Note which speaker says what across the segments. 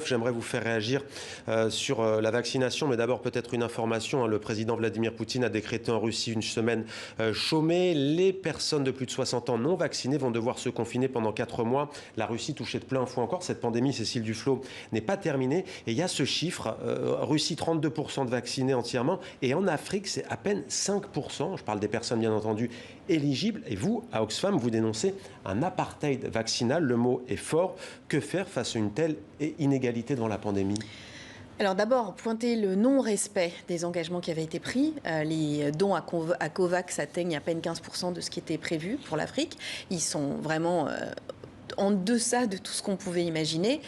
Speaker 1: J'aimerais vous faire réagir sur la vaccination, mais d'abord peut-être une information. Le président Vladimir Poutine a décrété en Russie une semaine chômée. Les personnes de plus de 60 ans non vaccinées vont devoir se confiner pendant 4 mois. La Russie touchée de plein fouet encore. Cette pandémie, Cécile Duflot, n'est pas terminée. Et il y a ce chiffre, Russie 32% de vaccinés entièrement. Et en Afrique, c'est à peine 5%. Je parle des personnes bien entendu éligibles. Et vous, à Oxfam, vous dénoncez un apartheid vaccinal. Le mot est fort. Que faire face à une telle inégalité devant la pandémie?
Speaker 2: Alors d'abord, pointer le non-respect des engagements qui avaient été pris. Les dons à COVAX atteignent à peine 15% de ce qui était prévu pour l'Afrique. Ils sont vraiment en deçà de tout ce qu'on pouvait imaginer.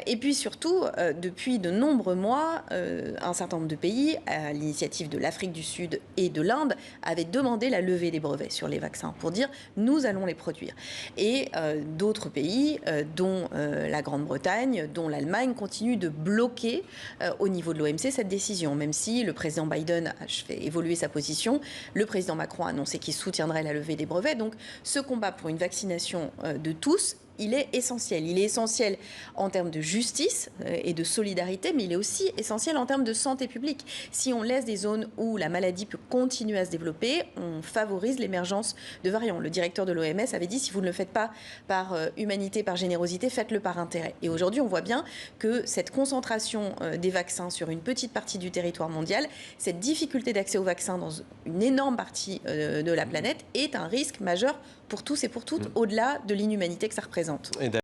Speaker 2: Et puis surtout, depuis de nombreux mois, un certain nombre de pays, à l'initiative de l'Afrique du Sud et de l'Inde, avaient demandé la levée des brevets sur les vaccins pour dire « nous allons les produire ». Et d'autres pays, dont la Grande-Bretagne, dont l'Allemagne, continuent de bloquer au niveau de l'OMC cette décision. Même si le président Biden a fait évoluer sa position, le président Macron a annoncé qu'il soutiendrait la levée des brevets. Donc ce combat pour une vaccination de tous, il est essentiel. Il est essentiel en termes de justice et de solidarité, mais il est aussi essentiel en termes de santé publique. Si on laisse des zones où la maladie peut continuer à se développer, on favorise l'émergence de variants. Le directeur de l'OMS avait dit, si vous ne le faites pas par humanité, par générosité, faites-le par intérêt. Et aujourd'hui, on voit bien que cette concentration des vaccins sur une petite partie du territoire mondial, cette difficulté d'accès aux vaccins dans une énorme partie de la planète est un risque majeur pour tous et pour toutes, au-delà de l'inhumanité que ça représente.